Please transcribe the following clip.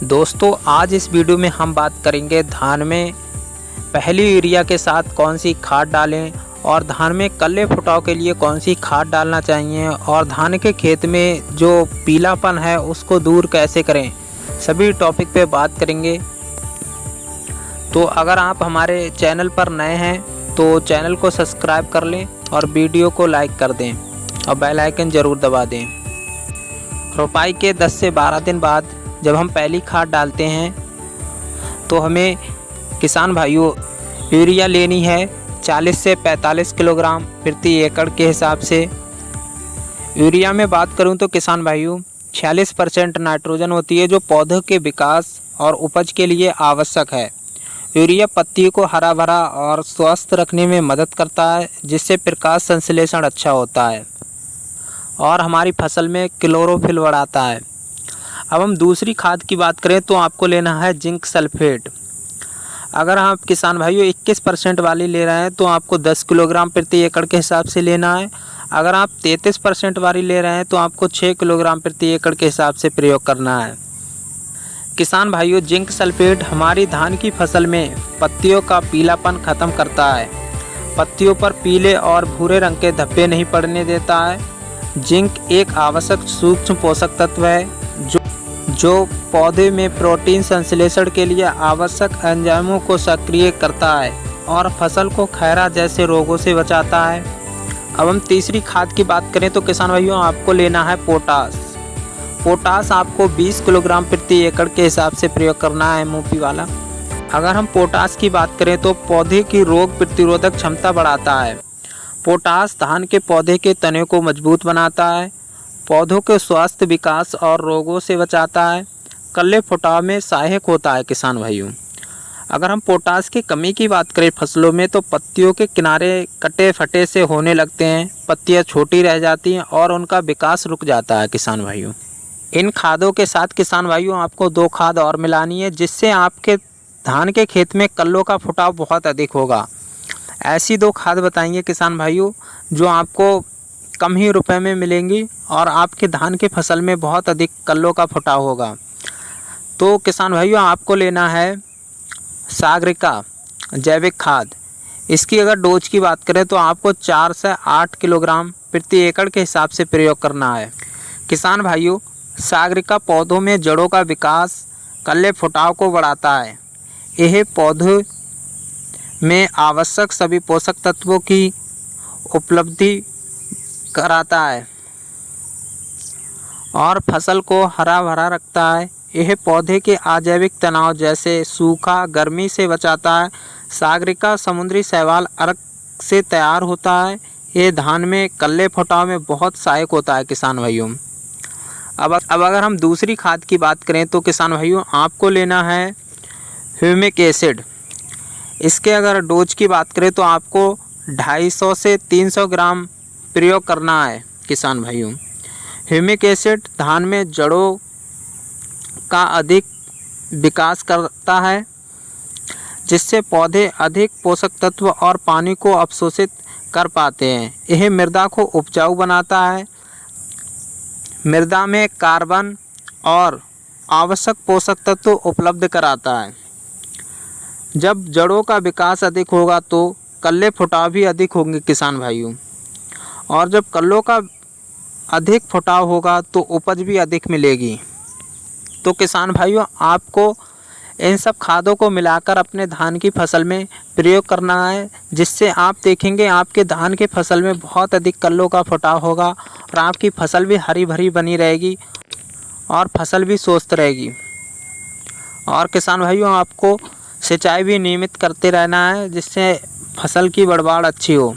दोस्तों आज इस वीडियो में हम बात करेंगे धान में पहली यूरिया के साथ कौन सी खाद डालें और धान में कल्ले फुटाव के लिए कौन सी खाद डालना चाहिए और धान के खेत में जो पीलापन है उसको दूर कैसे करें, सभी टॉपिक पे बात करेंगे। तो अगर आप हमारे चैनल पर नए हैं तो चैनल को सब्सक्राइब कर लें और वीडियो को लाइक कर दें और बेल आइकन ज़रूर दबा दें। रोपाई के 10 से 12 दिन बाद जब हम पहली खाद डालते हैं तो हमें किसान भाइयों यूरिया लेनी है 40 से 45 किलोग्राम प्रति एकड़ के हिसाब से। यूरिया में बात करूं तो किसान भाइयों 46% नाइट्रोजन होती है जो पौधों के विकास और उपज के लिए आवश्यक है। यूरिया पत्तियों को हरा भरा और स्वस्थ रखने में मदद करता है जिससे प्रकाश संश्लेषण अच्छा होता है और हमारी फसल में क्लोरोफिल बढ़ाता है। अब हम दूसरी खाद की बात करें तो आपको लेना है जिंक सल्फेट। अगर आप किसान भाइयों 21% वाली ले रहे हैं तो आपको 10 किलोग्राम प्रति एकड़ के हिसाब से लेना है। अगर आप 33% वाली ले रहे हैं तो आपको 6 किलोग्राम प्रति एकड़ के हिसाब से प्रयोग करना है। किसान भाइयों जिंक सल्फेट हमारी धान की फसल में पत्तियों का पीलापन ख़त्म करता है, पत्तियों पर पीले और भूरे रंग के धब्बे नहीं पड़ने देता है। जिंक एक आवश्यक सूक्ष्म पोषक तत्व है जो पौधे में प्रोटीन संश्लेषण के लिए आवश्यक एंजाइमों को सक्रिय करता है और फसल को खैरा जैसे रोगों से बचाता है। अब हम तीसरी खाद की बात करें तो किसान भाइयों आपको लेना है पोटास। पोटास आपको 20 किलोग्राम प्रति एकड़ के हिसाब से प्रयोग करना है एमओपी वाला। अगर हम पोटास की बात करें तो पौधे की रोग प्रतिरोधक क्षमता बढ़ाता है। पोटास धान के पौधे के तने को मजबूत बनाता है, पौधों के स्वास्थ्य विकास और रोगों से बचाता है, कल्ले फुटाव में सहायक होता है। किसान भाइयों अगर हम पोटास की कमी की बात करें फसलों में तो पत्तियों के किनारे कटे फटे से होने लगते हैं, पत्तियां छोटी रह जाती हैं और उनका विकास रुक जाता है। किसान भाइयों इन खादों के साथ किसान भाइयों आपको 2 खाद और मिलानी है जिससे आपके धान के खेत में कल्लों का फुटाव बहुत अधिक होगा। ऐसी 2 खाद बताएंगे किसान भाइयों जो आपको कम ही रुपए में मिलेंगी और आपके धान के फसल में बहुत अधिक कल्लों का फुटाव होगा। तो किसान भाइयों आपको लेना है सागरिका जैविक खाद। इसकी अगर डोज की बात करें तो आपको 4 से 8 किलोग्राम प्रति एकड़ के हिसाब से प्रयोग करना है। किसान भाइयों सागरिका पौधों में जड़ों का विकास, कल्ले फुटाव को बढ़ाता है। यह पौधों में आवश्यक सभी पोषक तत्वों की उपलब्धि कराता है और फसल को हरा भरा रखता है। यह पौधे के अजैविक तनाव जैसे सूखा, गर्मी से बचाता है। सागरिका समुद्री शैवाल अर्क से तैयार होता है। यह धान में कल्ले फुटाव में बहुत सहायक होता है। किसान भाइयों अब अगर हम दूसरी खाद की बात करें तो किसान भाइयों आपको लेना है ह्यूमिक एसिड। इसके अगर डोज की बात करें तो आपको 250 से 300 ग्राम प्रयोग करना है। किसान भाइयों ह्यूमिक एसिड धान में जड़ों का अधिक विकास करता है जिससे पौधे अधिक पोषक तत्व और पानी को अवशोषित कर पाते हैं। यह मृदा को उपजाऊ बनाता है, मृदा में कार्बन और आवश्यक पोषक तत्व उपलब्ध कराता है। जब जड़ों का विकास अधिक होगा तो कल्ले फुटाव भी अधिक होंगे। किसान भाइयों और जब कल्लों का अधिक फुटाव होगा तो उपज भी अधिक मिलेगी। तो किसान भाइयों आपको इन सब खादों को मिलाकर अपने धान की फसल में प्रयोग करना है जिससे आप देखेंगे आपके धान के फसल में बहुत अधिक कल्लों का फुटाव होगा और आपकी फसल भी हरी भरी बनी रहेगी और फसल भी स्वस्थ रहेगी। और किसान भाइयों आपको सिंचाई भी नियमित करते रहना है जिससे फसल की बढ़वाड़ अच्छी हो।